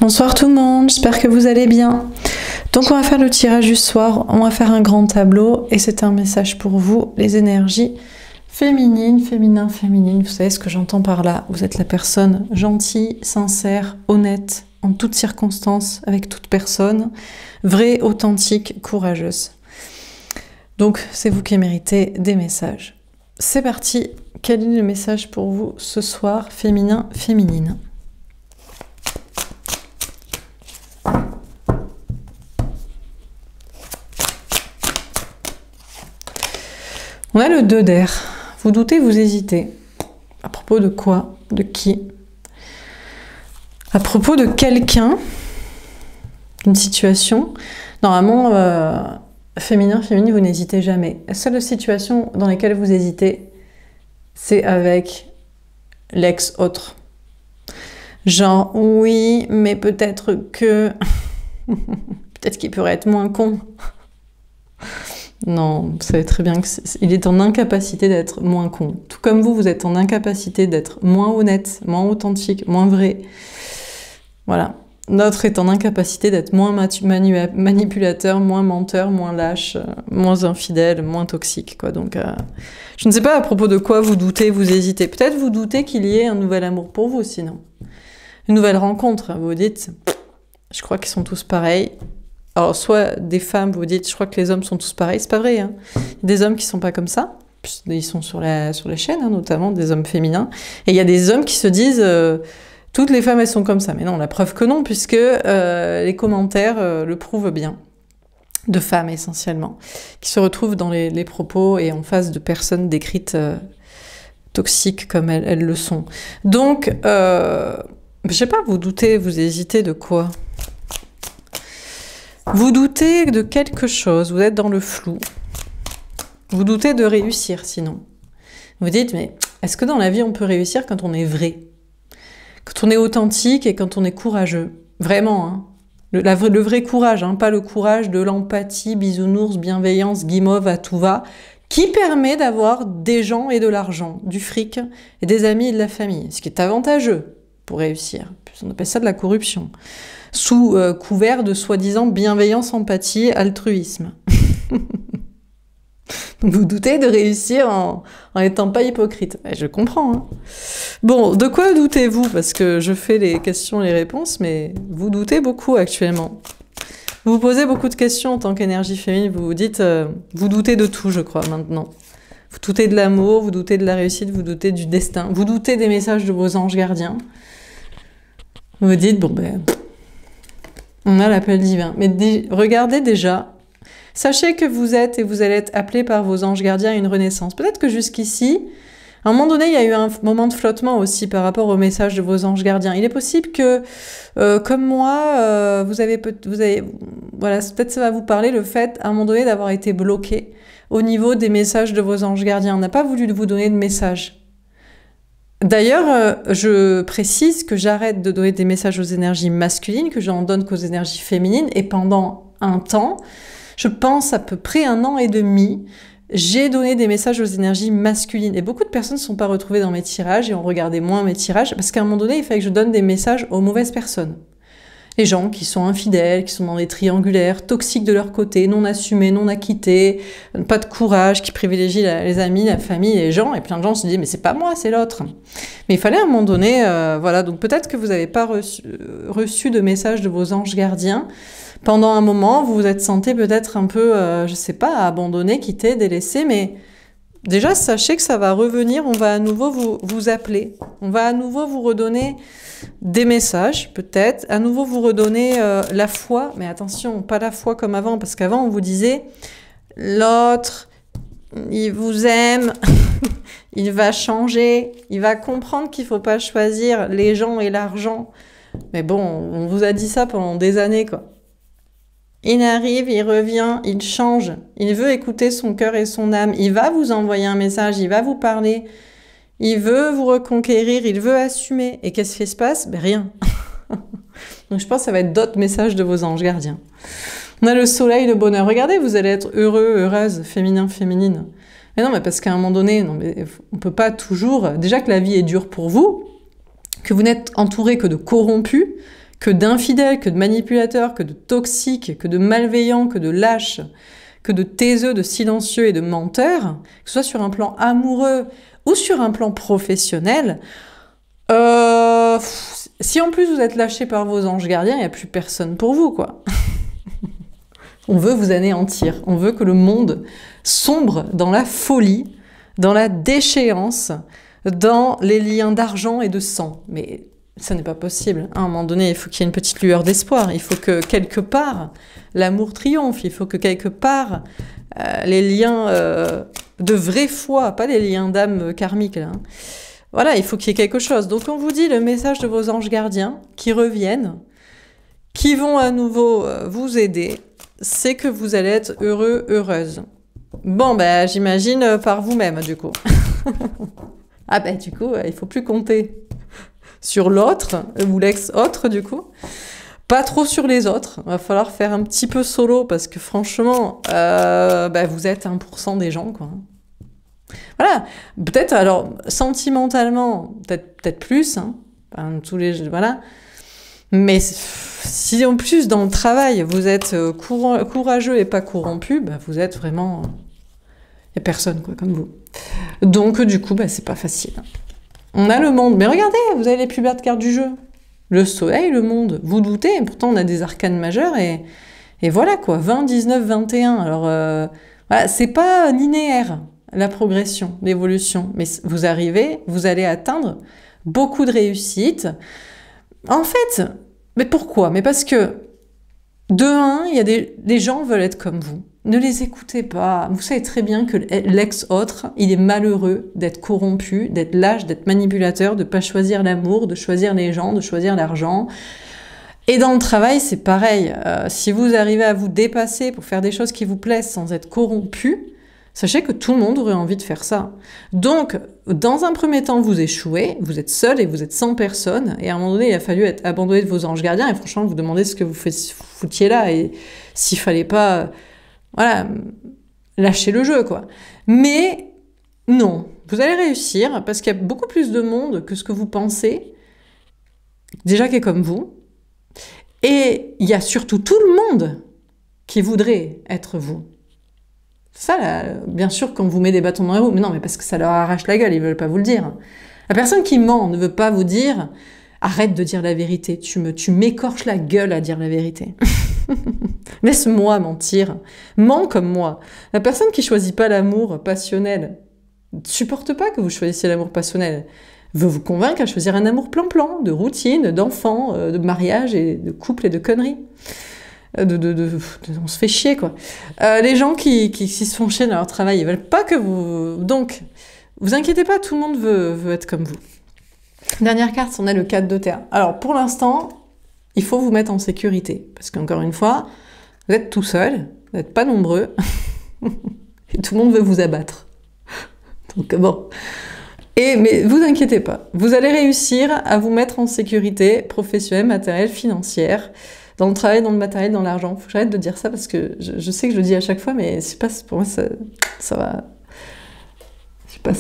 Bonsoir tout le monde, j'espère que vous allez bien. Donc on va faire le tirage du soir, on va faire un grand tableau et c'est un message pour vous, les énergies féminines, féminines. Vous savez ce que j'entends par là, vous êtes la personne gentille, sincère, honnête, en toutes circonstances, avec toute personne, vraie, authentique, courageuse. Donc c'est vous qui méritez des messages. C'est parti, quel est le message pour vous ce soir, féminin, féminine ? On a le 2 d'air. Vous doutez, vous hésitez. À propos de quoi? De qui? À propos de quelqu'un? D'une situation? Normalement, féminin, féminine, vous n'hésitez jamais. La seule situation dans laquelle vous hésitez, c'est avec l'ex-autre. Genre, oui, mais peut-être que... peut-être qu'il pourrait être moins con. Non, vous savez très bien qu'il est en incapacité d'être moins con. Tout comme vous, vous êtes en incapacité d'être moins honnête, moins authentique, moins vrai. Voilà. L'autre est en incapacité d'être moins manipulateur, moins menteur, moins lâche, moins infidèle, moins toxique, quoi. Donc, je ne sais pas à propos de quoi vous doutez, vous hésitez. Peut-être vous doutez qu'il y ait un nouvel amour pour vous, sinon. Une nouvelle rencontre, vous vous dites, je crois qu'ils sont tous pareils. Alors, soit des femmes, vous dites, je crois que les hommes sont tous pareils. C'est pas vrai, hein. Il y a des hommes qui sont pas comme ça. Ils sont sur la chaîne, hein, notamment des hommes féminins. Et il y a des hommes qui se disent, toutes les femmes, elles sont comme ça. Mais non, la preuve que non, puisque les commentaires le prouvent bien. De femmes, essentiellement. Qui se retrouvent dans les propos et en face de personnes décrites toxiques comme elles le sont. Donc, je sais pas, vous doutez, vous hésitez de quoi ? Vous doutez de quelque chose, vous êtes dans le flou. Vous doutez de réussir, sinon. Vous dites, mais est-ce que dans la vie, on peut réussir quand on est vrai? Quand on est authentique et quand on est courageux? Vraiment, hein. Le vrai courage, hein, pas le courage de l'empathie, bisounours, bienveillance, guimauve à tout va, qui permet d'avoir des gens et de l'argent, du fric et des amis et de la famille, ce qui est avantageux pour réussir. On appelle ça de la corruption. Sous couvert de soi-disant bienveillance, empathie, altruisme. Vous doutez de réussir en étant pas hypocrite. Je comprends. Hein. Bon, de quoi doutez-vous? Parce que je fais les questions et les réponses, mais vous doutez beaucoup actuellement. Vous vous posez beaucoup de questions en tant qu'énergie féminine. Vous vous dites, vous doutez de tout, je crois, maintenant. Vous doutez de l'amour, vous doutez de la réussite, vous doutez du destin. Vous doutez des messages de vos anges gardiens. Vous vous dites, bon ben... on a l'appel divin. Mais regardez déjà, sachez que vous êtes et vous allez être appelé par vos anges gardiens à une renaissance. Peut-être que jusqu'ici, à un moment donné, il y a eu un moment de flottement aussi par rapport au message de vos anges gardiens. Il est possible que, comme moi, vous avez voilà, peut-être ça va vous parler le fait, à un moment donné, d'avoir été bloqué au niveau des messages de vos anges gardiens. On n'a pas voulu vous donner de message. D'ailleurs, je précise que j'arrête de donner des messages aux énergies masculines, que j'en donne qu'aux énergies féminines, et pendant un temps, je pense à peu près 1 an et demi, j'ai donné des messages aux énergies masculines. Et beaucoup de personnes ne sont pas retrouvées dans mes tirages et ont regardé moins mes tirages, parce qu'à un moment donné, il fallait que je donne des messages aux mauvaises personnes. Les gens qui sont infidèles, qui sont dans des triangulaires, toxiques de leur côté, non assumés, non acquittés, pas de courage, qui privilégient les amis, la famille, les gens, et plein de gens se disent « mais c'est pas moi, c'est l'autre ». Mais il fallait à un moment donné, voilà, donc peut-être que vous n'avez pas reçu de message de vos anges gardiens. Pendant un moment, vous vous êtes senti peut-être un peu, je sais pas, abandonné, quitté, délaissé, mais déjà, sachez que ça va revenir, on va à nouveau vous appeler, on va à nouveau vous redonner des messages, peut-être, à nouveau vous redonner la foi, mais attention, pas la foi comme avant, parce qu'avant on vous disait, l'autre, il vous aime, il va changer, il va comprendre qu'il ne faut pas choisir les gens et l'argent. Mais bon, on vous a dit ça pendant des années, quoi. Il arrive, il revient, il change, il veut écouter son cœur et son âme, il va vous envoyer un message, il va vous parler, il veut vous reconquérir, il veut assumer. Et qu'est-ce qui se passe? Ben rien. Donc je pense que ça va être d'autres messages de vos anges gardiens. On a le soleil, le bonheur. Regardez, vous allez être heureux, heureuse, féminin, féminine. Mais non, mais parce qu'à un moment donné, non, mais on peut pas toujours... Déjà que la vie est dure pour vous, que vous n'êtes entouré que de corrompus, que d'infidèles, que de manipulateurs, que de toxiques, que de malveillants, que de lâches, que de taiseux, de silencieux et de menteurs, que ce soit sur un plan amoureux ou sur un plan professionnel, si en plus vous êtes lâché par vos anges gardiens, il n'y a plus personne pour vous, quoi. On veut vous anéantir, on veut que le monde sombre dans la folie, dans la déchéance, dans les liens d'argent et de sang. Mais ça n'est pas possible. À un moment donné, il faut qu'il y ait une petite lueur d'espoir. Il faut que quelque part, l'amour triomphe. Il faut que quelque part, les liens de vraie foi, pas les liens d'âme karmiques, là, hein. Voilà, il faut qu'il y ait quelque chose. Donc on vous dit le message de vos anges gardiens qui reviennent, qui vont à nouveau vous aider, c'est que vous allez être heureux, heureuse. Bon, ben j'imagine par vous-même, du coup. Ah ben du coup, il faut plus compter sur l'autre, ou l'ex-autre, du coup. Pas trop sur les autres. Il va falloir faire un petit peu solo, parce que franchement, vous êtes 1% des gens, quoi. Voilà, peut-être, alors, sentimentalement, peut-être plus, hein, enfin, voilà. Mais si en plus, dans le travail, vous êtes courageux et pas corrompu, vous êtes vraiment... Il n'y a personne, quoi, comme vous. Donc, du coup, c'est pas facile. On a le monde, mais regardez, vous avez les plus belles cartes du jeu. Le soleil, le monde, vous doutez, et pourtant on a des arcanes majeures, et voilà, quoi, 20, 19, 21. Alors, voilà, c'est pas linéaire, la progression, l'évolution, mais vous arrivez, vous allez atteindre beaucoup de réussite. En fait, mais pourquoi? Mais parce que, de un, il y a des gens veulent être comme vous. Ne les écoutez pas. Vous savez très bien que l'ex-autre, il est malheureux d'être corrompu, d'être lâche, d'être manipulateur, de ne pas choisir l'amour, de choisir les gens, de choisir l'argent. Et dans le travail, c'est pareil. Si vous arrivez à vous dépasser pour faire des choses qui vous plaisent sans être corrompu, sachez que tout le monde aurait envie de faire ça. Donc, dans un premier temps, vous échouez, vous êtes seul et vous êtes sans personne, et à un moment donné, il a fallu être abandonné de vos anges gardiens, et franchement, vous demandez ce que vous foutiez là, et s'il fallait pas... Voilà, lâchez le jeu, quoi. Mais non, vous allez réussir parce qu'il y a beaucoup plus de monde que ce que vous pensez, déjà qui est comme vous. Et il y a surtout tout le monde qui voudrait être vous. Ça, là, bien sûr, quand on vous met des bâtons dans les roues, mais non, mais parce que ça leur arrache la gueule, ils veulent pas vous le dire. La personne qui ment ne veut pas vous dire « Arrête de dire la vérité, tu m'écorches la gueule à dire la vérité. » Laisse-moi mentir. Mens comme moi. La personne qui choisit pas l'amour passionnel ne supporte pas que vous choisissiez l'amour passionnel. Veut vous convaincre à choisir un amour plan-plan, de routine, d'enfant, de mariage, et de couple et de conneries. On se fait chier, quoi. Les gens qui se font chier dans leur travail, ils veulent pas que vous... Donc, vous inquiétez pas, tout le monde veut être comme vous. Dernière carte, on a le 4 de terre. Alors, pour l'instant, il faut vous mettre en sécurité. Parce qu'encore une fois, vous êtes tout seul, vous n'êtes pas nombreux, et tout le monde veut vous abattre. Donc bon. Mais vous inquiétez pas, vous allez réussir à vous mettre en sécurité professionnelle, matérielle, financière, dans le travail, dans le matériel, dans l'argent. Faut que j'arrête de dire ça parce que je sais que je le dis à chaque fois, mais c'est pas, pour moi, ça va... Je sais pas,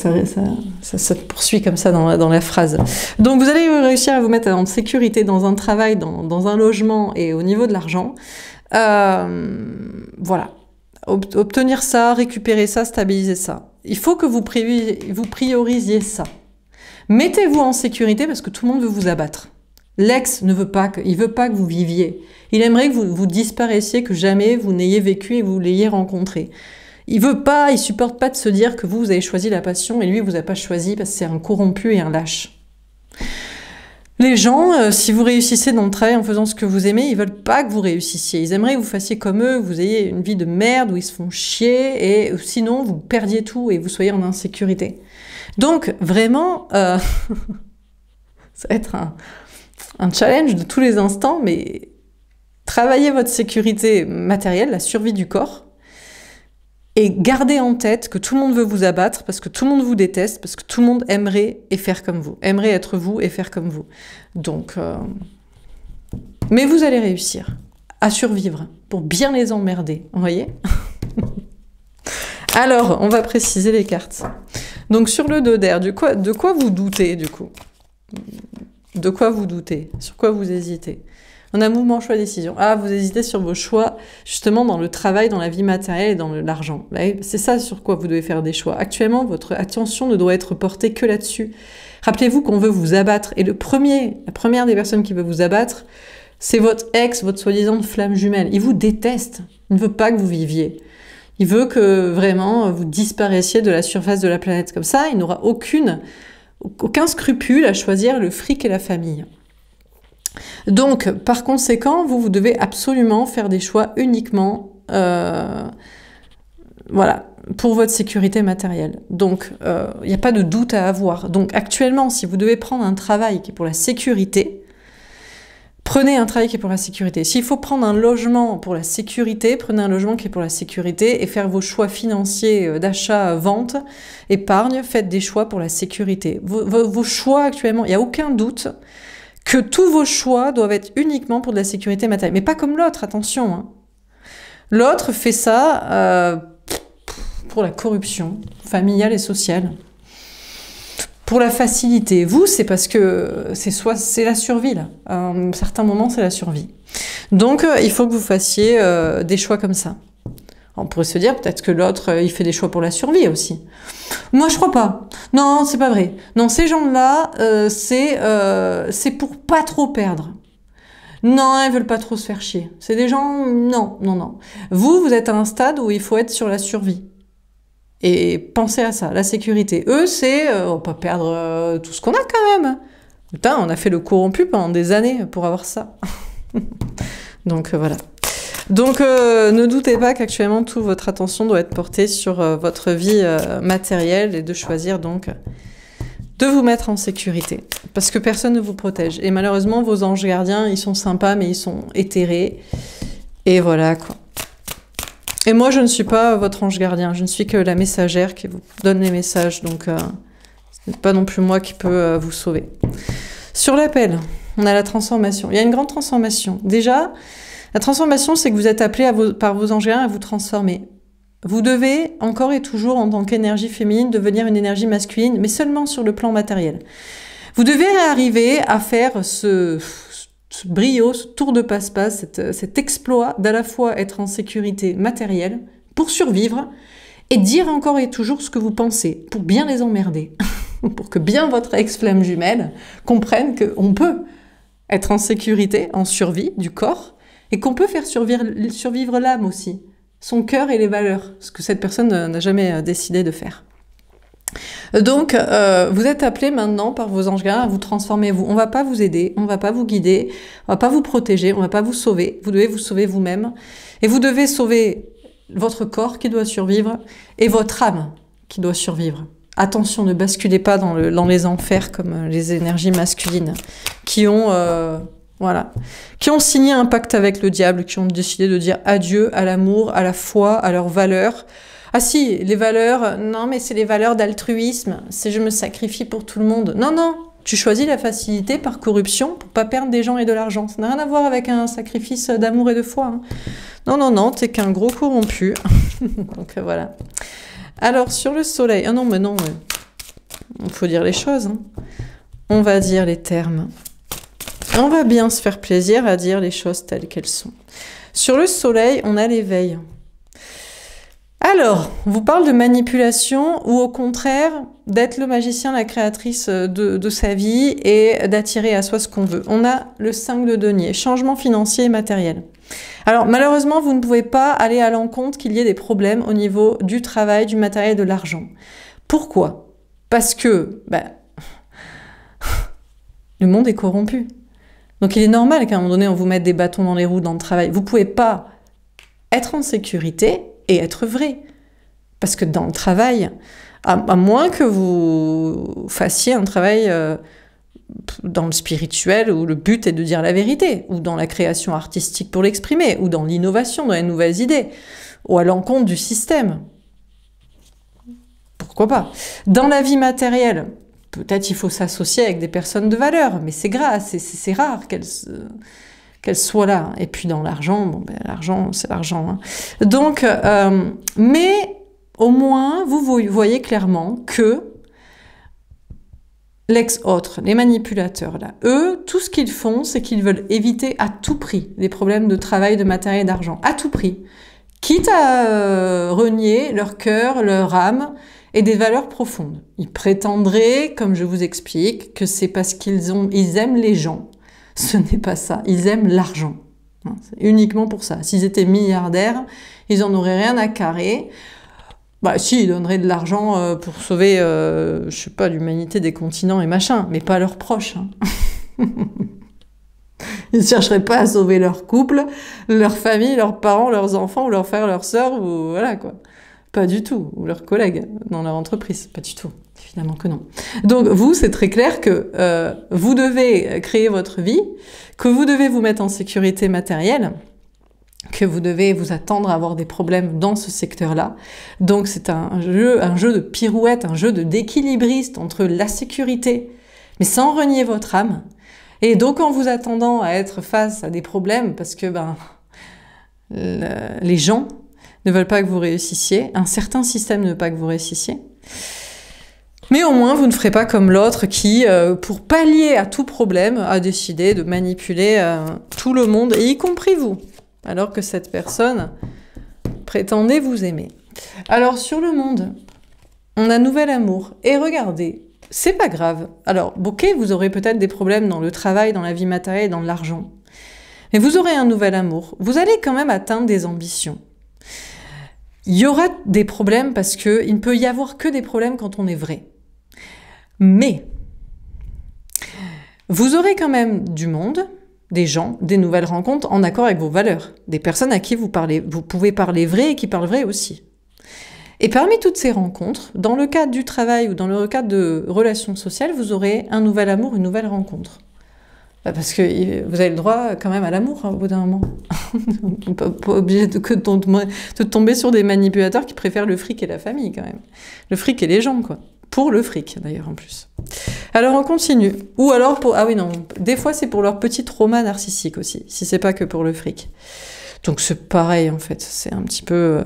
ça se poursuit comme ça dans la phrase. Donc vous allez réussir à vous mettre en sécurité dans un travail, dans un logement et au niveau de l'argent. Voilà. Obtenir ça, récupérer ça, stabiliser ça. Il faut que vous priorisiez ça. Mettez-vous en sécurité parce que tout le monde veut vous abattre. L'ex ne veut pas il veut pas que vous viviez. Il aimerait que vous disparaissiez, que jamais vous n'ayez vécu et que vous l'ayez rencontré. Il supporte pas de se dire que vous avez choisi la passion et lui vous a pas choisi parce que c'est un corrompu et un lâche. Les gens, si vous réussissez dans le travail en faisant ce que vous aimez, ils veulent pas que vous réussissiez. Ils aimeraient que vous fassiez comme eux, que vous ayez une vie de merde où ils se font chier et sinon vous perdiez tout et vous soyez en insécurité. Donc vraiment, ça va être un challenge de tous les instants, mais travaillez votre sécurité matérielle, la survie du corps, et gardez en tête que tout le monde veut vous abattre, parce que tout le monde vous déteste, parce que tout le monde aimerait et faire comme vous. Aimerait être vous et faire comme vous. Donc, mais vous allez réussir à survivre pour bien les emmerder, vous voyez? Alors, on va préciser les cartes. Donc sur le 2 d'air, de quoi vous doutez du coup? De quoi vous doutez? Sur quoi vous hésitez? On a mouvement, choix, décision. Ah, vous hésitez sur vos choix, justement dans le travail, dans la vie matérielle et dans l'argent. C'est ça sur quoi vous devez faire des choix. Actuellement, votre attention ne doit être portée que là-dessus. Rappelez-vous qu'on veut vous abattre. Et la première des personnes qui veut vous abattre, c'est votre ex, votre soi-disant flamme jumelle. Il vous déteste. Il ne veut pas que vous viviez. Il veut que vraiment vous disparaissiez de la surface de la planète. Comme ça, il n'aura aucun scrupule à choisir le fric et la famille. Donc, par conséquent, vous devez absolument faire des choix uniquement, voilà, pour votre sécurité matérielle. Donc, il n'y a pas de doute à avoir. Donc, actuellement, si vous devez prendre un travail qui est pour la sécurité, prenez un travail qui est pour la sécurité. S'il faut prendre un logement pour la sécurité, prenez un logement qui est pour la sécurité et faire vos choix financiers d'achat, vente, épargne, faites des choix pour la sécurité. Vos choix actuellement, il n'y a aucun doute que tous vos choix doivent être uniquement pour de la sécurité matérielle. Mais pas comme l'autre, attention. Hein. L'autre fait ça pour la corruption familiale et sociale. Pour la facilité. Vous, c'est parce que c'est la survie, là. À un certain moment, c'est la survie. Donc, il faut que vous fassiez des choix comme ça. On pourrait se dire, peut-être que l'autre, il fait des choix pour la survie aussi. Moi, je crois pas. Non, c'est pas vrai. Non, ces gens-là, c'est pour pas trop perdre. Non, ils veulent pas trop se faire chier. C'est des gens... Non, non, non. Vous êtes à un stade où il faut être sur la survie. Et pensez à ça, la sécurité. Eux, c'est on va pas perdre tout ce qu'on a quand même. Putain, on a fait le corrompu pendant des années pour avoir ça. Donc voilà. Donc ne doutez pas qu'actuellement toute votre attention doit être portée sur votre vie matérielle et de choisir donc de vous mettre en sécurité. Parce que personne ne vous protège. Et malheureusement, vos anges gardiens, ils sont sympas, mais ils sont éthérés. Et voilà quoi. Et moi, je ne suis pas votre ange gardien, je ne suis que la messagère qui vous donne les messages, donc ce n'est pas non plus moi qui peux vous sauver. Sur l'appel, on a la transformation. Il y a une grande transformation. Déjà, la transformation, c'est que vous êtes appelé par vos anges gardiens à vous transformer. Vous devez, encore et toujours, en tant qu'énergie féminine, devenir une énergie masculine, mais seulement sur le plan matériel. Vous devez arriver à faire ce brio, ce tour de passe-passe, cet exploit d'à la fois être en sécurité matérielle pour survivre et dire encore et toujours ce que vous pensez pour bien les emmerder, pour que bien votre ex-flamme jumelle comprenne qu'on peut être en sécurité, en survie du corps et qu'on peut faire survivre l'âme aussi, son cœur et les valeurs, ce que cette personne n'a jamais décidé de faire. Donc, vous êtes appelé maintenant par vos anges gardiens à vous transformer vous. On va pas vous aider, on va pas vous guider, on va pas vous protéger, on va pas vous sauver. Vous devez vous sauver vous-même. Et vous devez sauver votre corps qui doit survivre et votre âme qui doit survivre. Attention, ne basculez pas dans les enfers comme les énergies masculines qui ont signé un pacte avec le diable, qui ont décidé de dire adieu à l'amour, à la foi, à leurs valeurs. Ah si, les valeurs, non mais c'est les valeurs d'altruisme, c'est je me sacrifie pour tout le monde. Non, non, tu choisis la facilité par corruption pour pas perdre des gens et de l'argent. Ça n'a rien à voir avec un sacrifice d'amour et de foi. Hein. Non, non, non, t'es qu'un gros corrompu. Donc voilà. Alors sur le soleil, ah non mais non, il faut dire les choses. Hein. On va dire les termes. On va bien se faire plaisir à dire les choses telles qu'elles sont. Sur le soleil, on a l'éveil. Alors, on vous parle de manipulation ou au contraire d'être le magicien, la créatrice de sa vie et d'attirer à soi ce qu'on veut. On a le 5 de denier, changement financier et matériel. Alors malheureusement, vous ne pouvez pas aller à l'encontre qu'il y ait des problèmes au niveau du travail, du matériel et de l'argent. Pourquoi? Parce que le monde est corrompu. Donc il est normal qu'à un moment donné, on vous mette des bâtons dans les roues dans le travail. Vous ne pouvez pas être en sécurité et être vrai. Parce que dans le travail, à moins que vous fassiez un travail dans le spirituel où le but est de dire la vérité, ou dans la création artistique pour l'exprimer, ou dans l'innovation, dans les nouvelles idées, ou à l'encontre du système. Pourquoi pas? Dans la vie matérielle, peut-être il faut s'associer avec des personnes de valeur, mais c'est c'est rare qu'elles soient là. Et puis dans l'argent, bon, l'argent, c'est l'argent. Hein. Donc, mais au moins, vous voyez clairement que l'ex-autre, les manipulateurs, là, eux, tout ce qu'ils font, c'est qu'ils veulent éviter à tout prix les problèmes de travail, de matériel et d'argent, à tout prix. Quitte à renier leur cœur, leur âme et des valeurs profondes. Ils prétendraient, comme je vous explique, que c'est parce ils aiment les gens. Ce n'est pas ça, ils aiment l'argent. C'est uniquement pour ça. S'ils étaient milliardaires, ils en auraient rien à carrer. Bah si, ils donneraient de l'argent pour sauver, je sais pas, l'humanité des continents et machin, mais pas leurs proches. Hein. Ils ne chercheraient pas à sauver leur couple, leur famille, leurs parents, leurs enfants, ou leurs frères, leurs sœurs, ou voilà quoi. Pas du tout. Ou leurs collègues dans leur entreprise. Pas du tout. Évidemment que non. Donc vous, c'est très clair que vous devez créer votre vie, que vous devez vous mettre en sécurité matérielle, que vous devez vous attendre à avoir des problèmes dans ce secteur-là. Donc c'est un jeu de pirouette, un jeu de d'équilibriste entre la sécurité, mais sans renier votre âme. Et donc en vous attendant à être face à des problèmes, parce que les gens ne veulent pas que vous réussissiez, un certain système ne veut pas que vous réussissiez, mais au moins vous ne ferez pas comme l'autre qui, pour pallier à tout problème, a décidé de manipuler tout le monde, et y compris vous. Alors que cette personne prétendait vous aimer. Alors, sur le monde, on a nouvel amour. Et regardez, c'est pas grave. Alors, ok, vous aurez peut-être des problèmes dans le travail, dans la vie matérielle, dans l'argent. Mais vous aurez un nouvel amour. Vous allez quand même atteindre des ambitions. Il y aura des problèmes parce qu'il ne peut y avoir que des problèmes quand on est vrai. Mais, vous aurez quand même du monde, des gens, des nouvelles rencontres en accord avec vos valeurs, des personnes à qui vous pouvez parler vrai et qui parlent vrai aussi. Et parmi toutes ces rencontres, dans le cadre du travail ou dans le cadre de relations sociales, vous aurez un nouvel amour, une nouvelle rencontre. Parce que vous avez le droit quand même à l'amour au bout d'un moment. Pas obligé de tomber sur des manipulateurs qui préfèrent le fric et la famille quand même. Le fric et les gens quoi. Pour le fric d'ailleurs en plus. Alors on continue. Ou alors pour... Ah oui non, des fois c'est pour leur petit trauma narcissique aussi, si c'est pas que pour le fric. Donc c'est pareil en fait, c'est un petit peu...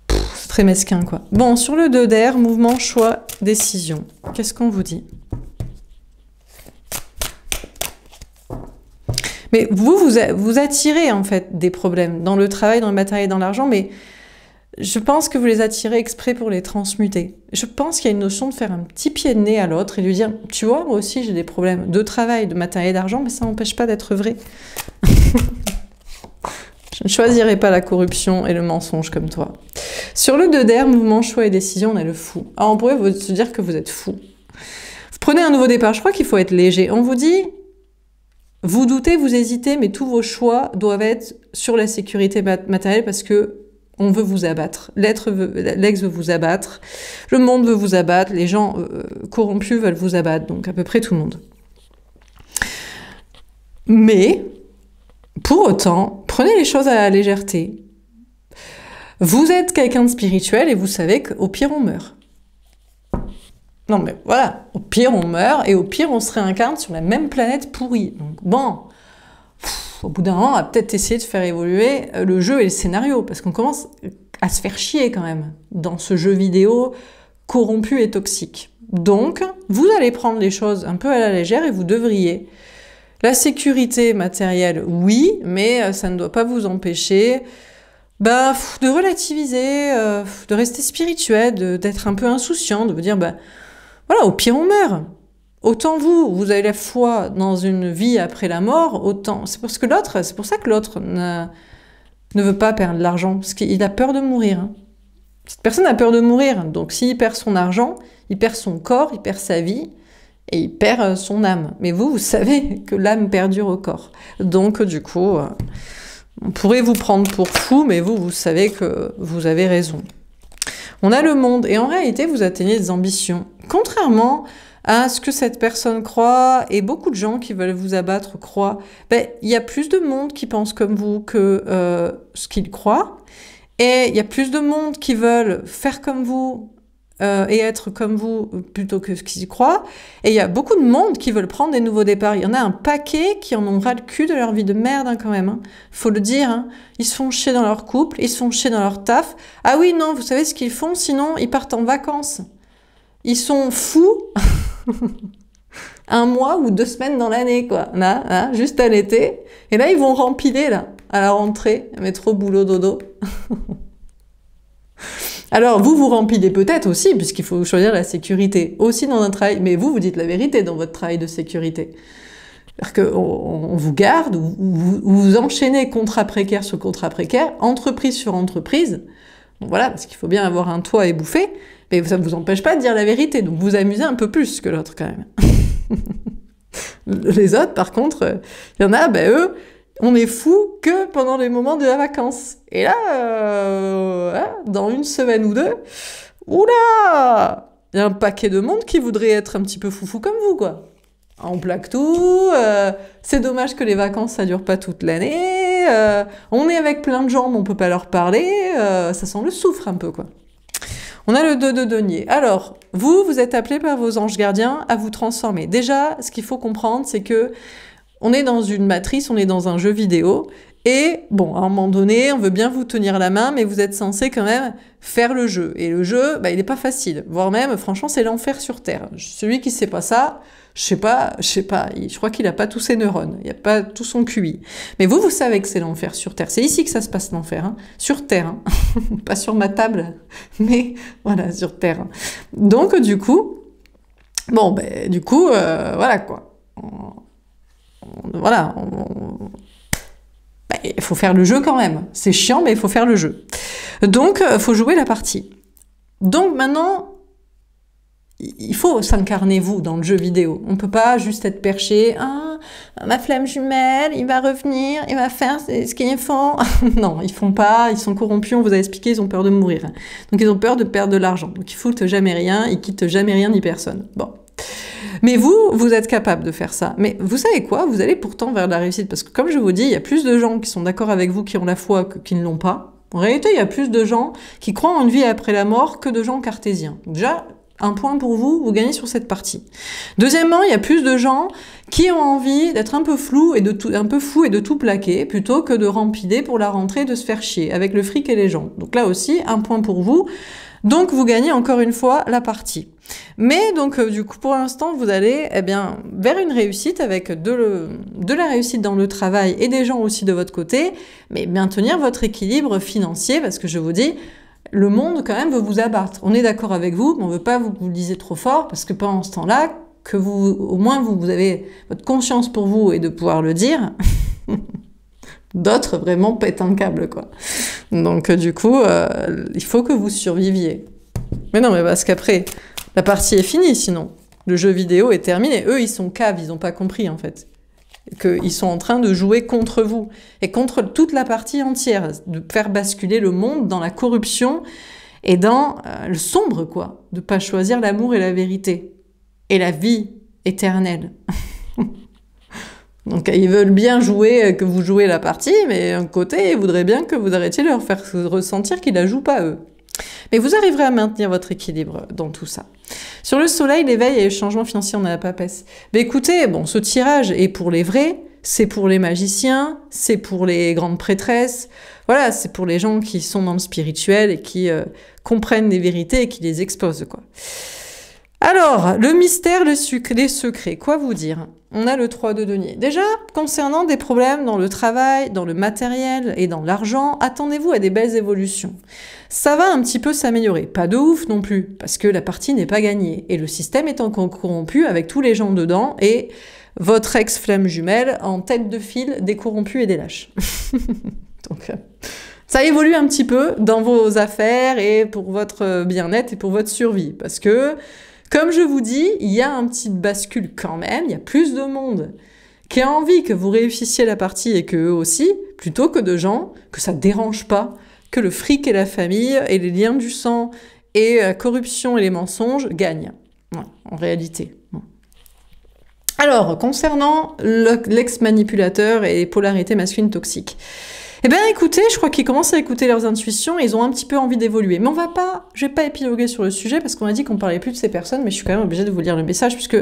c'est très mesquin quoi. Bon, sur le 2 d'air, mouvement, choix, décision. Qu'est-ce qu'on vous dit ? Mais vous attirez en fait des problèmes dans le travail, dans le matériel, dans l'argent, mais je pense que vous les attirez exprès pour les transmuter. Je pense qu'il y a une notion de faire un petit pied de nez à l'autre et lui dire « Tu vois, moi aussi j'ai des problèmes de travail, de matériel, d'argent, mais ça n'empêche pas d'être vrai. » Je ne choisirai pas la corruption et le mensonge comme toi. Sur le 2 d'air, mouvement, choix et décision, on a le fou. Alors on pourrait se dire que vous êtes fou. Vous prenez un nouveau départ, je crois qu'il faut être léger. On vous dit... Vous doutez, vous hésitez, mais tous vos choix doivent être sur la sécurité matérielle parce que on veut vous abattre. L'ex veut vous abattre, le monde veut vous abattre, les gens corrompus veulent vous abattre, donc à peu près tout le monde. Mais, pour autant, prenez les choses à la légèreté. Vous êtes quelqu'un de spirituel et vous savez qu'au pire on meurt. Non mais voilà, au pire on meurt et au pire on se réincarne sur la même planète pourrie. Donc bon, au bout d'un moment on va peut-être essayer de faire évoluer le jeu et le scénario parce qu'on commence à se faire chier quand même dans ce jeu vidéo corrompu et toxique. Donc vous allez prendre les choses un peu à la légère et vous devriez. La sécurité matérielle, oui, mais ça ne doit pas vous empêcher de relativiser, de rester spirituel, d'être un peu insouciant, de vous dire voilà, au pire on meurt. Autant vous avez la foi dans une vie après la mort, autant... C'est pour ça que l'autre ne veut pas perdre de l'argent, parce qu'il a peur de mourir. Hein. Cette personne a peur de mourir, donc s'il perd son argent, il perd son corps, il perd sa vie, et il perd son âme. Mais vous savez que l'âme perdure au corps. Donc du coup, on pourrait vous prendre pour fou, mais vous savez que vous avez raison. On a le monde, et en réalité, vous atteignez des ambitions. Contrairement à ce que cette personne croit, et beaucoup de gens qui veulent vous abattre croient, il y a plus de monde qui pense comme vous que ce qu'ils croient, et il y a plus de monde qui veulent faire comme vous et être comme vous plutôt que ce qu'ils croient, et il y a beaucoup de monde qui veulent prendre des nouveaux départs. Il y en a un paquet qui en ont ras le cul de leur vie de merde quand même, hein. Faut le dire, hein. Ils se font chier dans leur couple, ils se font chier dans leur taf. Ah oui, non, vous savez ce qu'ils font, sinon ils partent en vacances. Ils sont fous. 1 mois ou 2 semaines dans l'année, quoi. Là, juste à l'été. Et là, ils vont rempiler, là, à la rentrée, métro, boulot, dodo. Alors, vous rempilez peut-être aussi, puisqu'il faut choisir la sécurité, aussi dans un travail, mais vous dites la vérité dans votre travail de sécurité. C'est-à-dire qu'on vous garde, ou vous enchaînez contrat précaire sur contrat précaire, entreprise sur entreprise. Bon, voilà, parce qu'il faut bien avoir un toit et bouffer, mais ça ne vous empêche pas de dire la vérité, donc vous amusez un peu plus que l'autre quand même. Les autres, par contre, il y en a, ben eux, on est fous que pendant les moments de la vacance. Et là, dans 1 semaine ou 2, oula, il y a un paquet de monde qui voudrait être un petit peu foufou comme vous, quoi. On plaque tout, c'est dommage que les vacances ça dure pas toute l'année, on est avec plein de gens mais on peut pas leur parler, ça sent le soufre un peu, quoi. On a le 2 de denier. Alors, vous êtes appelé par vos anges gardiens à vous transformer. Déjà, ce qu'il faut comprendre, c'est que on est dans une matrice, on est dans un jeu vidéo, et bon, à un moment donné, on veut bien vous tenir la main, mais vous êtes censé quand même faire le jeu. Et le jeu, bah, il n'est pas facile, voire même, franchement, c'est l'enfer sur Terre. Celui qui sait pas ça, je sais pas, je crois qu'il a pas tous ses neurones, il a pas tout son QI. Mais vous savez que c'est l'enfer sur Terre. C'est ici que ça se passe l'enfer, hein. Sur Terre, hein. Pas sur ma table, mais voilà, sur Terre. Donc, du coup, bon, ben, voilà, quoi. Voilà, il faut faire le jeu quand même. C'est chiant, mais il faut faire le jeu. Donc, il faut jouer la partie. Donc, maintenant, il faut s'incarner, vous, dans le jeu vidéo. On ne peut pas juste être perché. Ah, ma flamme jumelle, il va revenir, il va faire ce qu'ils font. Non, ils font pas, ils sont corrompus, on vous a expliqué, ils ont peur de mourir. Donc, ils ont peur de perdre de l'argent. Donc, ils foutent jamais rien, ils quittent jamais rien ni personne. Bon. Mais vous êtes capable de faire ça. Mais vous savez quoi? Vous allez pourtant vers la réussite. Parce que comme je vous dis, il y a plus de gens qui sont d'accord avec vous, qui ont la foi, qui ne l'ont pas. En réalité, il y a plus de gens qui croient en une vie après la mort que de gens cartésiens. Déjà, un point pour vous, vous gagnez sur cette partie. Deuxièmement, il y a plus de gens qui ont envie d'être un peu fous et de tout plaquer, plutôt que de rempiler pour la rentrée, de se faire chier avec le fric et les gens. Donc là aussi, un point pour vous. Donc vous gagnez encore une fois la partie. Mais donc du coup pour l'instant vous allez vers une réussite avec de la réussite dans le travail et des gens aussi de votre côté, mais maintenir votre équilibre financier parce que je vous dis, le monde quand même veut vous abattre. On est d'accord avec vous, mais on veut pas vous le disiez trop fort parce que pendant ce temps-là, que au moins vous avez votre conscience pour vous et de pouvoir le dire. D'autres vraiment pètent un câble, quoi. Donc du coup, il faut que vous surviviez. Mais non, mais parce qu'après, la partie est finie sinon. Le jeu vidéo est terminé. Eux, ils sont caves, ils n'ont pas compris en fait. Qu'ils sont en train de jouer contre vous. Et contre toute la partie entière. De faire basculer le monde dans la corruption et dans le sombre, quoi. De pas choisir l'amour et la vérité. Et la vie éternelle. Donc ils veulent bien jouer, que vous jouez la partie, mais d'un côté, ils voudraient bien que vous arrêtiez de leur faire ressentir qu'ils la jouent pas eux. Mais vous arriverez à maintenir votre équilibre dans tout ça. Sur le soleil, l'éveil et le changement financier, on a la papesse. Mais écoutez, bon, ce tirage est pour les vrais, c'est pour les magiciens, c'est pour les grandes prêtresses, voilà, c'est pour les gens qui sont dans le spirituel et qui comprennent les vérités et qui les exposent, quoi. Alors, le mystère, les secrets, quoi vous dire? On a le 3 de denier. Déjà, concernant des problèmes dans le travail, dans le matériel et dans l'argent, attendez-vous à des belles évolutions. Ça va un petit peu s'améliorer, pas de ouf non plus, parce que la partie n'est pas gagnée, et le système est encore corrompu avec tous les gens dedans, et votre ex-flamme jumelle en tête de file des corrompus et des lâches. Donc, ça évolue un petit peu dans vos affaires et pour votre bien-être et pour votre survie, parce que comme je vous dis, il y a un petit bascule quand même, il y a plus de monde qui a envie que vous réussissiez la partie et que eux aussi, plutôt que de gens que ça dérange pas, que le fric et la famille et les liens du sang et la corruption et les mensonges gagnent. Ouais, en réalité. Bon. Alors, concernant l'ex-manipulateur et les polarités masculines toxiques, eh bien, écoutez, je crois qu'ils commencent à écouter leurs intuitions et ils ont un petit peu envie d'évoluer. Mais je vais pas épiloguer sur le sujet parce qu'on a dit qu'on parlait plus de ces personnes, mais je suis quand même obligée de vous lire le message puisque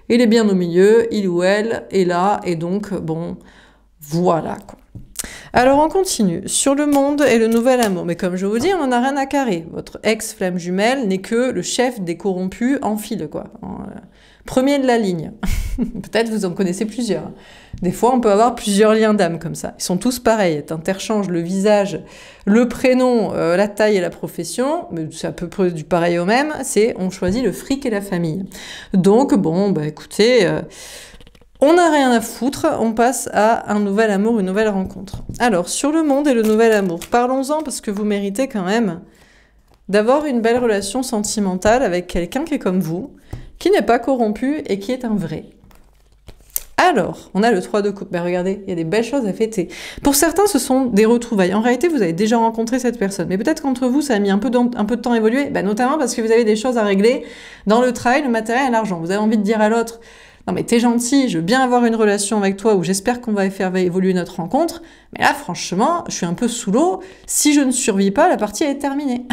il est bien au milieu, il ou elle est là et donc, bon, voilà, quoi. Alors on continue. Sur le monde et le nouvel amour. Mais comme je vous dis, on n'en a rien à carrer. Votre ex-flamme jumelle n'est que le chef des corrompus en file, quoi. Premier de la ligne. Peut-être vous en connaissez plusieurs. Des fois, on peut avoir plusieurs liens d'âme comme ça. Ils sont tous pareils. T'interchanges le visage, le prénom, la taille et la profession. Mais c'est à peu près du pareil au même. C'est on choisit le fric et la famille. Donc, bon, bah écoutez... on n'a rien à foutre, on passe à un nouvel amour, une nouvelle rencontre. Alors, sur le monde et le nouvel amour, parlons-en parce que vous méritez quand même d'avoir une belle relation sentimentale avec quelqu'un qui est comme vous, qui n'est pas corrompu et qui est un vrai. Alors, on a le 3 de coupe. Ben regardez, il y a des belles choses à fêter. Pour certains, ce sont des retrouvailles. En réalité, vous avez déjà rencontré cette personne. Mais peut-être qu'entre vous, ça a mis un peu de temps à évoluer, ben, notamment parce que vous avez des choses à régler dans le travail, le matériel et l'argent. Vous avez envie de dire à l'autre... Non mais t'es gentil, je veux bien avoir une relation avec toi où j'espère qu'on va faire évoluer notre rencontre, mais là franchement, je suis un peu sous l'eau, si je ne survis pas, la partie est terminée.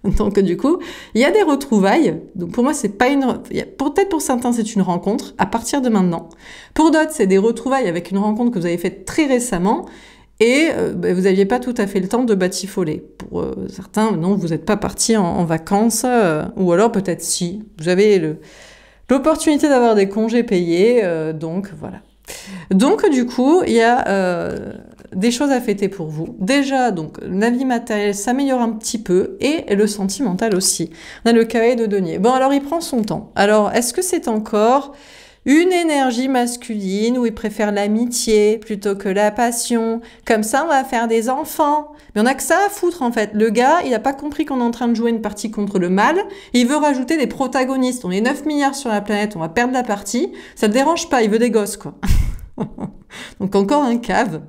Donc du coup, il y a des retrouvailles, donc pour moi c'est pas une... Peut-être pour certains c'est une rencontre, à partir de maintenant. Pour d'autres c'est des retrouvailles avec une rencontre que vous avez faite très récemment, et vous n'aviez pas tout à fait le temps de batifoler. Pour certains, non, vous n'êtes pas partis en vacances, ou alors peut-être si, vous avez l'opportunité d'avoir des congés payés, donc voilà. Donc du coup, il y a des choses à fêter pour vous. Déjà, donc, la vie matérielle s'améliore un petit peu, et le sentimental aussi. On a le cavalier de denier. Bon, alors il prend son temps. Alors, est-ce que c'est encore une énergie masculine où il préfère l'amitié plutôt que la passion? Comme ça, on va faire des enfants. Mais on a que ça à foutre, en fait. Le gars, il n'a pas compris qu'on est en train de jouer une partie contre le mal. Et il veut rajouter des protagonistes. On est 9 milliards sur la planète, on va perdre la partie. Ça ne dérange pas, il veut des gosses, quoi. Donc encore un cave.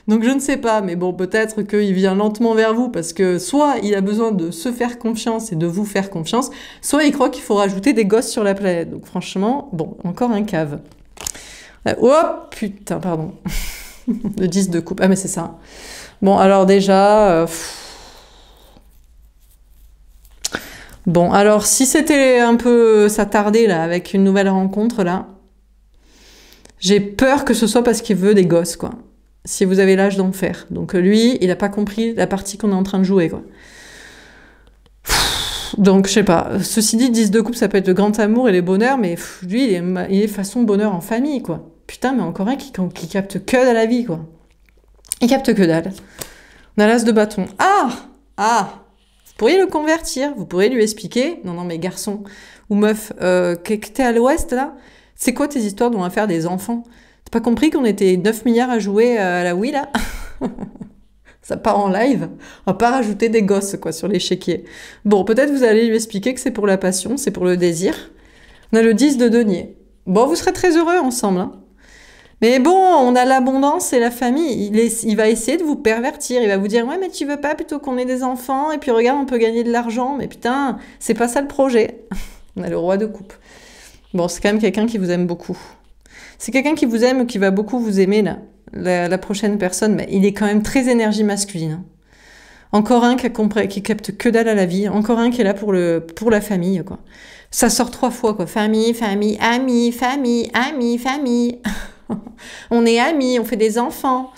Donc je ne sais pas, mais bon, peut-être qu'il vient lentement vers vous parce que soit il a besoin de se faire confiance et de vous faire confiance, soit il croit qu'il faut rajouter des gosses sur la planète. Donc franchement, bon, encore un cave. Oh putain, pardon. Le 10 de coupe. Ah mais c'est ça. Bon, alors déjà... Bon, alors si c'était un peu... ça tardait là, avec une nouvelle rencontre là, j'ai peur que ce soit parce qu'il veut des gosses, quoi. Si vous avez l'âge d'en faire. Donc lui, il n'a pas compris la partie qu'on est en train de jouer, quoi. Donc, je sais pas. Ceci dit, 10 de coupe, ça peut être le grand amour et les bonheurs, mais lui, il est façon bonheur en famille, quoi. Putain, mais encore un qui capte que dalle à la vie, quoi. Il capte que dalle. On a l'as de bâton. Ah vous pourriez le convertir, vous pourriez lui expliquer, non, mais garçon ou meuf, que t'es à l'ouest, là, c'est quoi tes histoires dont on va faire des enfants? T'as pas compris qu'on était 9 milliards à jouer à la Wii, là? Ça part en live. On va pas rajouter des gosses, quoi, sur l'échiquier. Bon, peut-être vous allez lui expliquer que c'est pour la passion, c'est pour le désir. On a le 10 de denier. Bon, vous serez très heureux ensemble, hein. Mais bon, on a l'abondance et la famille. Il va essayer de vous pervertir. Il va vous dire, ouais, mais tu veux pas plutôt qu'on ait des enfants? Et puis regarde, on peut gagner de l'argent. Mais putain, c'est pas ça le projet. On a le roi de coupe. Bon, c'est quand même quelqu'un qui vous aime beaucoup. C'est quelqu'un qui vous aime, qui va beaucoup vous aimer, là. La prochaine personne, mais il est quand même très énergie masculine. Encore un qui capte que dalle à la vie. Encore un qui est là pour la famille, quoi. Ça sort 3 fois, quoi. Famille, famille, amis, famille, amis, famille. On est amis, on fait des enfants.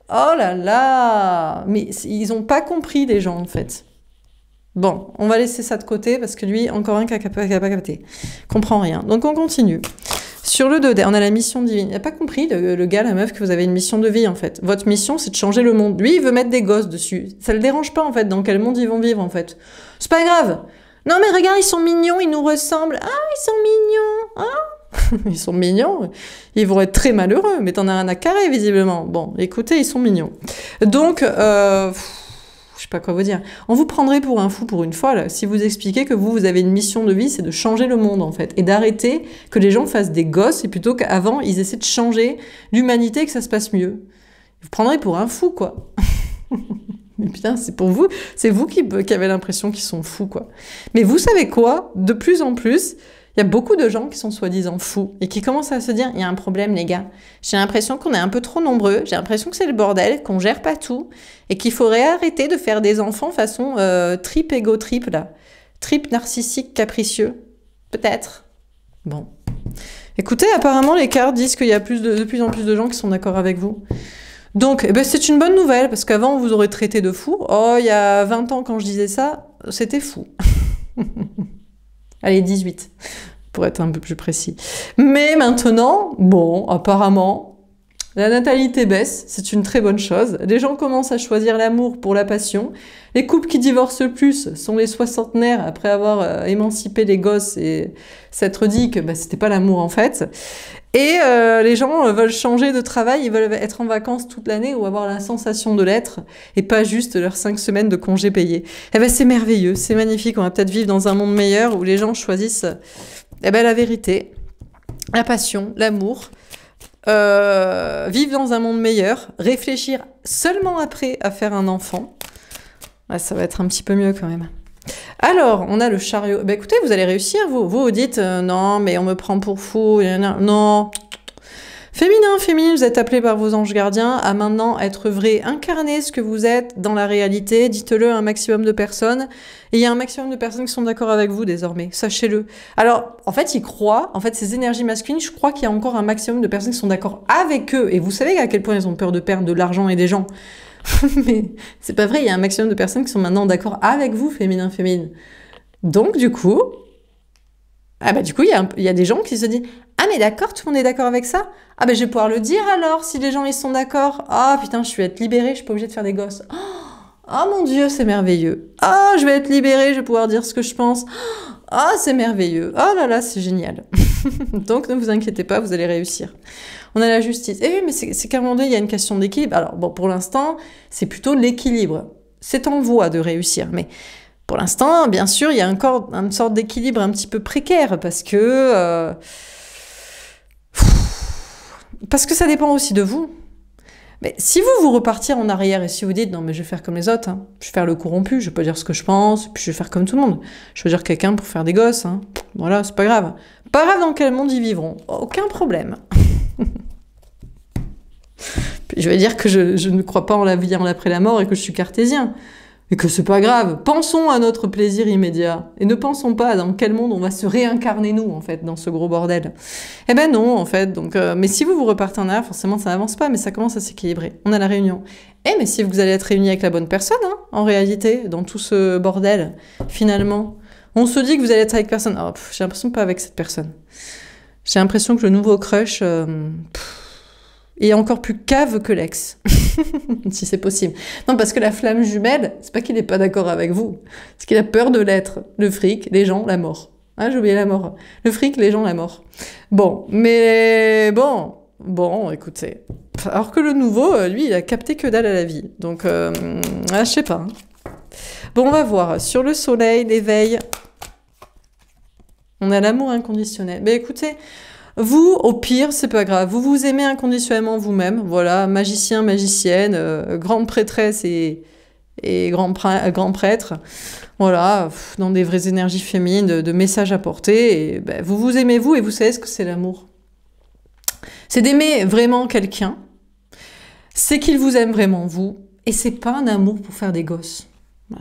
Oh là là! Mais ils ont pas compris, les gens, en fait. Bon, on va laisser ça de côté parce que lui, encore un qui n'a pas capté. Comprend rien. Donc on continue. Sur le 2, on a la mission divine. Il n'a pas compris, le gars, la meuf, que vous avez une mission de vie, en fait. Votre mission, c'est de changer le monde. Lui, il veut mettre des gosses dessus. Ça le dérange pas, en fait, dans quel monde ils vont vivre, en fait. C'est pas grave. Non, mais regarde, ils sont mignons, ils nous ressemblent. Ah, ils sont mignons. Ah. Ils sont mignons. Ils vont être très malheureux, mais t'en as rien à carrer, visiblement. Bon, écoutez, ils sont mignons. Donc, je sais pas quoi vous dire. On vous prendrait pour un fou pour une folle si vous expliquez que vous avez une mission de vie, c'est de changer le monde, en fait. Et d'arrêter que les gens fassent des gosses, et plutôt qu'avant, ils essaient de changer l'humanité et que ça se passe mieux. Vous prendrez pour un fou, quoi. Mais putain, c'est pour vous. C'est vous qui avez l'impression qu'ils sont fous, quoi. Mais vous savez quoi? De plus en plus, il y a beaucoup de gens qui sont soi-disant fous et qui commencent à se dire, il y a un problème, les gars. J'ai l'impression qu'on est un peu trop nombreux. J'ai l'impression que c'est le bordel, qu'on gère pas tout et qu'il faudrait arrêter de faire des enfants façon trip égo trip, là. Trip narcissique capricieux. Peut-être. Bon. Écoutez, apparemment, les cartes disent qu'il y a de plus en plus de gens qui sont d'accord avec vous. Donc, eh ben, c'est une bonne nouvelle, parce qu'avant, on vous aurait traité de fou. Oh, il y a 20 ans, quand je disais ça, c'était fou. Allez, 18, pour être un peu plus précis. Mais maintenant, bon, apparemment, la natalité baisse, c'est une très bonne chose. Les gens commencent à choisir l'amour pour la passion. Les couples qui divorcent le plus sont les soixantenaires, après avoir émancipé les gosses et s'être dit que bah, c'était pas l'amour en fait. Et les gens veulent changer de travail, ils veulent être en vacances toute l'année ou avoir la sensation de l'être, et pas juste leurs 5 semaines de congés payés. Eh ben c'est merveilleux, c'est magnifique, on va peut-être vivre dans un monde meilleur où les gens choisissent eh ben, la vérité, la passion, l'amour, vivre dans un monde meilleur, réfléchir seulement après à faire un enfant. Ouais, ça va être un petit peu mieux quand même. Alors, on a le chariot. Ben écoutez, vous allez réussir, vous dites non, mais on me prend pour fou. Non. Féminin, vous êtes appelé par vos anges gardiens à maintenant être vrai, incarner ce que vous êtes dans la réalité. Dites-le à un maximum de personnes. Et il y a un maximum de personnes qui sont d'accord avec vous désormais. Sachez-le. Alors, en fait, ils croient, en fait, ces énergies masculines, je crois qu'il y a encore un maximum de personnes qui sont d'accord avec eux. Et vous savez à quel point ils ont peur de perdre de l'argent et des gens. Mais c'est pas vrai, il y a un maximum de personnes qui sont maintenant d'accord avec vous, féminin. Donc, du coup, il y a des gens qui se disent « Ah, mais d'accord, tout le monde est d'accord avec ça? Ah, ben, je vais pouvoir le dire alors, si les gens, ils sont d'accord. Ah, putain, je vais être libérée, je suis pas obligée de faire des gosses. Oh, mon Dieu, c'est merveilleux. Ah, je vais être libérée, je vais pouvoir dire ce que je pense. Ah, c'est merveilleux. Oh là là, c'est génial. » Donc, ne vous inquiétez pas, vous allez réussir. On a la justice. Eh oui, mais c'est qu'à un moment donné, il y a une question d'équilibre. Alors, bon, pour l'instant, c'est plutôt l'équilibre. C'est en voie de réussir. Mais pour l'instant, bien sûr, il y a encore une sorte d'équilibre un petit peu précaire parce que ça dépend aussi de vous. Mais si vous repartir en arrière et si vous dites « Non, mais je vais faire comme les autres, hein. Je vais faire le corrompu, je vais pas dire ce que je pense, puis je vais faire comme tout le monde. Je vais dire quelqu'un pour faire des gosses. Hein. Voilà, c'est pas grave. Pas grave dans quel monde ils vivront. Aucun problème. » Je vais dire que je ne crois pas en la vie après la mort et que je suis cartésien. Et que c'est pas grave. Pensons à notre plaisir immédiat. Et ne pensons pas dans quel monde on va se réincarner nous, en fait, dans ce gros bordel. Eh ben non, en fait. Donc, mais si vous repartez en arrière, forcément, ça n'avance pas, mais ça commence à s'équilibrer. On a la réunion. Eh, mais si vous allez être réunis avec la bonne personne, hein, en réalité, dans tout ce bordel, finalement. On se dit que vous allez être avec personne. Oh, j'ai l'impression pas avec cette personne. J'ai l'impression que le nouveau crush... est encore plus cave que l'ex, si c'est possible. Non, parce que la flamme jumelle, c'est pas qu'il n'est pas d'accord avec vous, c'est qu'il a peur de l'être. Le fric, les gens, la mort. Ah, j'ai oublié la mort. Le fric, les gens, la mort. Bon, mais bon, écoutez. Alors que le nouveau, lui, il a capté que dalle à la vie. Donc, je sais pas. Bon, on va voir. Sur le soleil, l'éveil, on a l'amour inconditionnel. Mais écoutez... Vous, au pire, c'est pas grave. Vous vous aimez inconditionnellement vous-même. Voilà, magicien, magicienne, grande prêtresse et grand prêtre. Voilà, dans des vraies énergies féminines, de messages à porter. Et, ben, vous vous aimez vous et vous savez ce que c'est l'amour. C'est d'aimer vraiment quelqu'un. C'est qu'il vous aime vraiment vous. Et c'est pas un amour pour faire des gosses.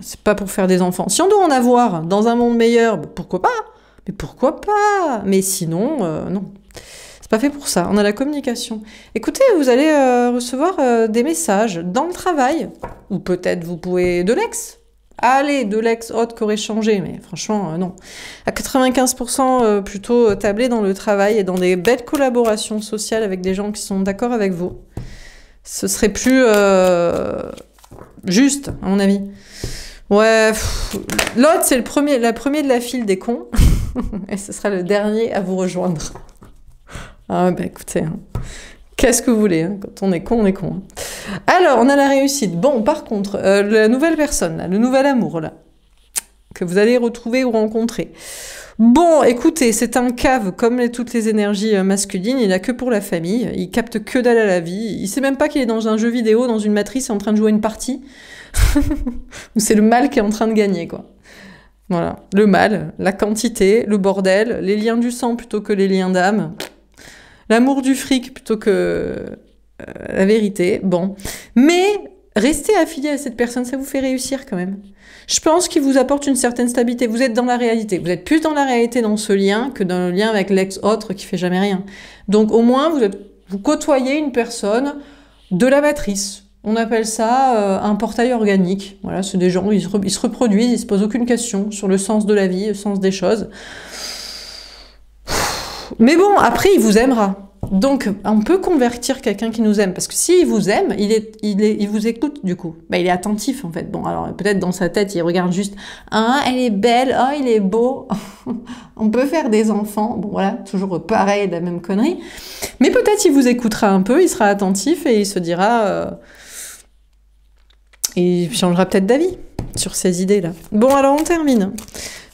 C'est pas pour faire des enfants. Si on doit en avoir dans un monde meilleur, pourquoi pas? Mais pourquoi pas? Mais sinon, non. C'est pas fait pour ça. On a la communication. Écoutez, vous allez recevoir des messages dans le travail. Ou peut-être vous pouvez de l'ex. Allez, de l'ex autre qui aurait changé. Mais franchement, non. À 95% plutôt tablé dans le travail et dans des belles collaborations sociales avec des gens qui sont d'accord avec vous. Ce serait plus juste, à mon avis. Ouais, l'autre, c'est la première de la file des cons. Et ce sera le dernier à vous rejoindre. Ah, bah écoutez, hein. Qu'est-ce que vous voulez, hein. Quand on est con, on est con. Hein. Alors, on a la réussite. Bon, par contre, la nouvelle personne, là, le nouvel amour, là, que vous allez retrouver ou rencontrer. Bon, écoutez, c'est un cave comme toutes les énergies masculines, il n'a que pour la famille, il capte que dalle à la vie, il sait même pas qu'il est dans un jeu vidéo, dans une matrice, en train de jouer une partie. Ou c'est le mal qui est en train de gagner, quoi. Voilà, le mal, la quantité, le bordel, les liens du sang plutôt que les liens d'âme, l'amour du fric plutôt que la vérité, bon. Mais restez affilié à cette personne, ça vous fait réussir quand même. Je pense qu'il vous apporte une certaine stabilité, vous êtes dans la réalité. Vous êtes plus dans la réalité dans ce lien que dans le lien avec l'ex-autre qui fait jamais rien. Donc au moins, vous côtoyez une personne de la matrice. On appelle ça un portail organique. Voilà, c'est des gens, ils se reproduisent, ils se posent aucune question sur le sens de la vie, le sens des choses. Mais bon, après, il vous aimera. Donc, on peut convertir quelqu'un qui nous aime, parce que s'il vous aime, il vous écoute, du coup. Bah, il est attentif, en fait. Bon, alors, peut-être dans sa tête, il regarde juste « Ah, elle est belle, oh, il est beau, on peut faire des enfants. » Bon, voilà, toujours pareil, la même connerie. Mais peut-être il vous écoutera un peu, il sera attentif et il se dira... il changera peut-être d'avis sur ces idées-là. Bon, alors, on termine.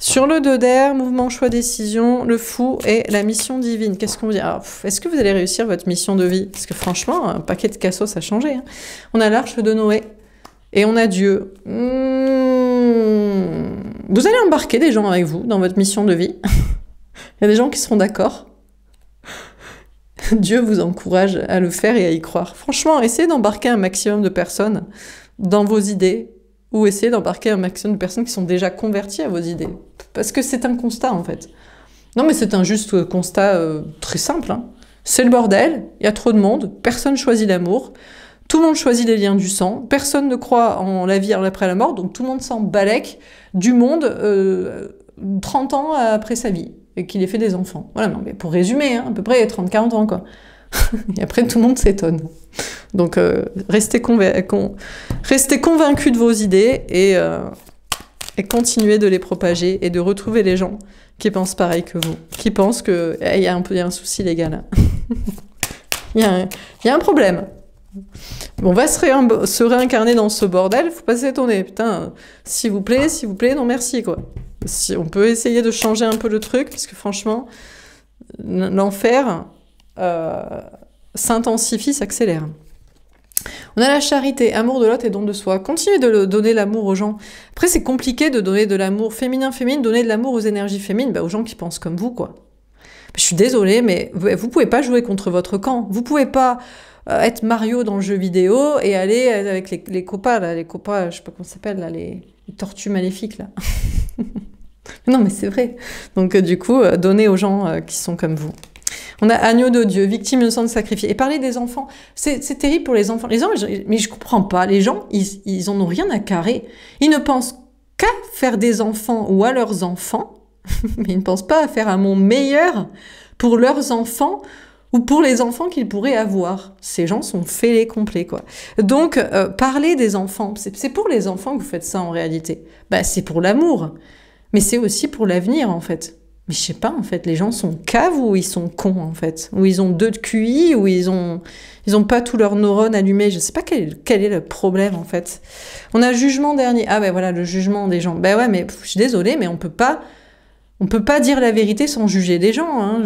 Sur le 2 d'air, mouvement, choix, décision, le fou et la mission divine. Qu'est-ce qu'on veut dire? Est-ce que vous allez réussir votre mission de vie? Parce que franchement, un paquet de cassos a changé. Hein. On a l'arche de Noé et on a Dieu. Vous allez embarquer des gens avec vous dans votre mission de vie. Il y a des gens qui seront d'accord. Dieu vous encourage à le faire et à y croire. Franchement, essayez d'embarquer un maximum de personnes dans vos idées, ou essayer d'embarquer un maximum de personnes qui sont déjà converties à vos idées. Parce que c'est un constat, en fait. Non, mais c'est un juste constat très simple. Hein. C'est le bordel, il y a trop de monde, personne choisit l'amour, tout le monde choisit les liens du sang, personne ne croit en la vie après la mort, donc tout le monde s'en balèque du monde 30 ans après sa vie, et qu'il ait fait des enfants. Voilà, non, mais pour résumer, hein, à peu près 30-40 ans, quoi. Et après, tout le monde s'étonne. Donc, restez convaincus de vos idées et continuez de les propager et de retrouver les gens qui pensent pareil que vous, qui pensent qu'il y a un souci légal. Il y a un problème. On va se réincarner dans ce bordel, faut pas s'étonner. Putain, s'il vous plaît, non merci, quoi. Si on peut essayer de changer un peu le truc, parce que franchement, l'enfer s'intensifie, s'accélère. On a la charité, amour de l'autre et don de soi. Continuez de donner l'amour aux gens. Après, c'est compliqué de donner de l'amour féminin, donner de l'amour aux énergies féminines, aux gens qui pensent comme vous, quoi. Je suis désolée, mais vous pouvez pas jouer contre votre camp. Vous pouvez pas être Mario dans le jeu vidéo et aller avec les copains, là, je sais pas comment ça s'appelle, là, les tortues maléfiques, là. Non, mais c'est vrai. Donc, du coup, donnez aux gens qui sont comme vous. On a agneau de Dieu, victime innocente sacrifiée. Et parler des enfants, c'est terrible pour les enfants. Les gens, mais je comprends pas. Les gens, ils en ont rien à carrer. Ils ne pensent qu'à faire des enfants ou à leurs enfants, mais ils ne pensent pas à faire un monde meilleur pour leurs enfants ou pour les enfants qu'ils pourraient avoir. Ces gens sont fêlés complets, quoi. Donc, parler des enfants, c'est pour les enfants que vous faites ça en réalité. Bah, c'est pour l'amour, mais c'est aussi pour l'avenir, en fait. Mais je sais pas, en fait, les gens sont caves ou ils sont cons, en fait. Ou ils ont 2 de QI, ou ils ont pas tous leurs neurones allumés. Je sais pas quel est le problème, en fait. On a jugement dernier. Ah ben voilà, le jugement des gens. Ben ouais, mais je suis désolée, mais on peut pas dire la vérité sans juger les gens. Hein.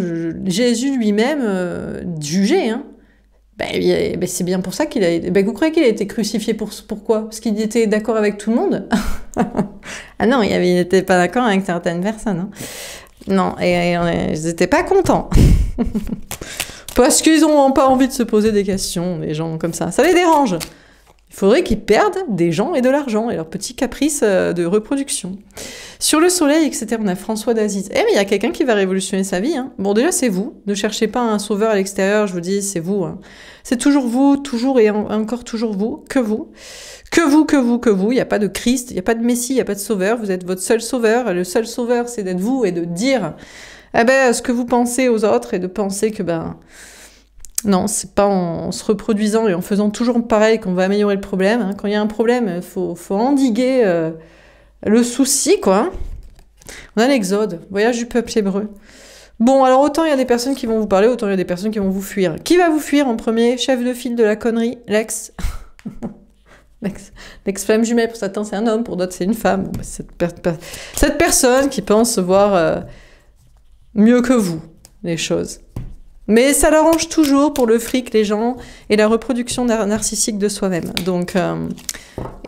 Jésus lui-même jugeait. Hein. Ben c'est bien pour ça qu'il a... Ben vous croyez qu'il a été crucifié pourquoi? Parce qu'il était d'accord avec tout le monde? Ah non, il n'était pas d'accord avec certaines personnes. Hein. Non, et ils n'étaient pas contents. Parce qu'ils n'ont pas envie de se poser des questions, les gens comme ça. Ça les dérange. Il faudrait qu'ils perdent des gens et de l'argent et leurs petits caprices de reproduction. Sur le soleil, etc., on a François d'Aziz. Eh mais il y a quelqu'un qui va révolutionner sa vie. Hein. Bon, déjà, c'est vous. Ne cherchez pas un sauveur à l'extérieur, je vous dis, c'est vous. Hein. C'est toujours vous, toujours et encore toujours vous, que vous. Que vous. Il n'y a pas de Christ, il n'y a pas de Messie, il n'y a pas de sauveur. Vous êtes votre seul sauveur. Et le seul sauveur, c'est d'être vous et de dire ce que vous pensez aux autres et de penser que, non, c'est pas en se reproduisant et en faisant toujours pareil qu'on va améliorer le problème. Hein. Quand il y a un problème, il faut endiguer le souci, quoi. On a l'Exode, voyage du peuple hébreu. Bon, alors autant il y a des personnes qui vont vous parler, autant il y a des personnes qui vont vous fuir. Qui va vous fuir en premier? Chef de file de la connerie, Lex. L'ex-flamme jumelle, pour certains c'est un homme, pour d'autres c'est une femme. Bon, cette personne qui pense voir mieux que vous les choses. Mais ça l'arrange toujours pour le fric, les gens, et la reproduction narcissique de soi-même. Donc,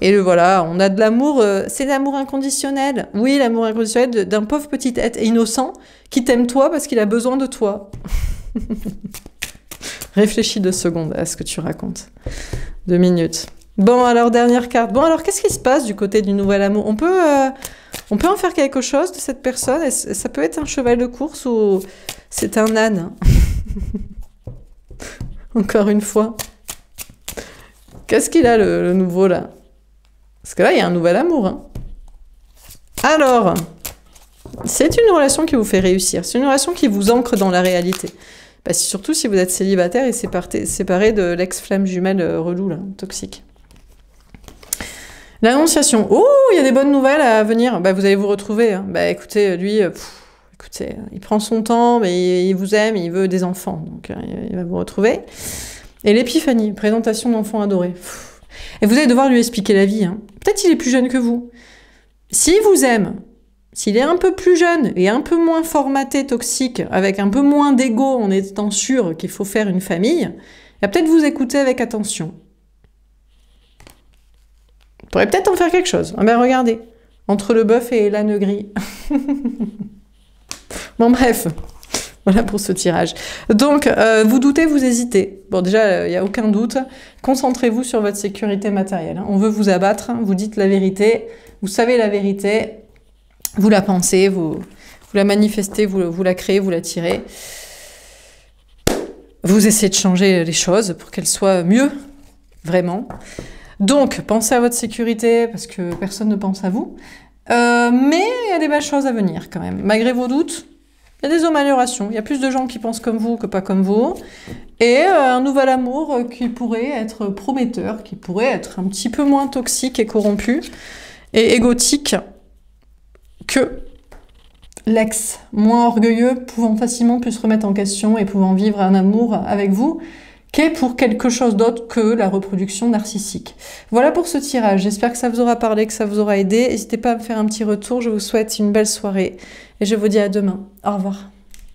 voilà, on a de l'amour, c'est l'amour inconditionnel. Oui, l'amour inconditionnel d'un pauvre petit être innocent qui t'aime toi parce qu'il a besoin de toi. Réfléchis 2 secondes à ce que tu racontes. 2 minutes. Bon, alors, dernière carte. Bon, alors, qu'est-ce qui se passe du côté du nouvel amour? On peut en faire quelque chose de cette personne? Ça peut être un cheval de course ou c'est un âne. Encore une fois. Qu'est-ce qu'il a le nouveau là? Parce que là, il y a un nouvel amour. Hein. Alors, c'est une relation qui vous fait réussir. C'est une relation qui vous ancre dans la réalité. Bah, surtout si vous êtes célibataire et séparé de l'ex-flamme jumelle relou, là, toxique. L'annonciation. Oh, il y a des bonnes nouvelles à venir. Bah, vous allez vous retrouver. Hein. Bah, écoutez, lui, écoutez, il prend son temps, mais il vous aime, il veut des enfants. Donc, il va vous retrouver. Et l'épiphanie, présentation d'enfants adorés. Et vous allez devoir lui expliquer la vie. Hein. Peut-être qu'il est plus jeune que vous. S'il vous aime, s'il est un peu plus jeune et un peu moins formaté, toxique, avec un peu moins d'ego en étant sûr qu'il faut faire une famille, il va peut-être vous écouter avec attention. Vous pourrez peut-être en faire quelque chose. Ah ben regardez, entre le bœuf et l'âne gris. Bon bref, voilà pour ce tirage. Donc, vous doutez, vous hésitez. Bon déjà, il n'y a aucun doute. Concentrez-vous sur votre sécurité matérielle. On veut vous abattre, vous dites la vérité, vous savez la vérité, vous la pensez, vous la manifestez, vous la créez, vous la tirez. Vous essayez de changer les choses pour qu'elles soient mieux, vraiment. Donc, pensez à votre sécurité, parce que personne ne pense à vous. Mais il y a des belles choses à venir, quand même. Malgré vos doutes, il y a des améliorations. Il y a plus de gens qui pensent comme vous que pas comme vous. Et un nouvel amour qui pourrait être prometteur, qui pourrait être un petit peu moins toxique et corrompu, et égotique que l'ex, moins orgueilleux, pouvant facilement plus se remettre en question et pouvant vivre un amour avec vous, qu'est pour quelque chose d'autre que la reproduction narcissique. Voilà pour ce tirage. J'espère que ça vous aura parlé, que ça vous aura aidé. N'hésitez pas à me faire un petit retour. Je vous souhaite une belle soirée et je vous dis à demain. Au revoir.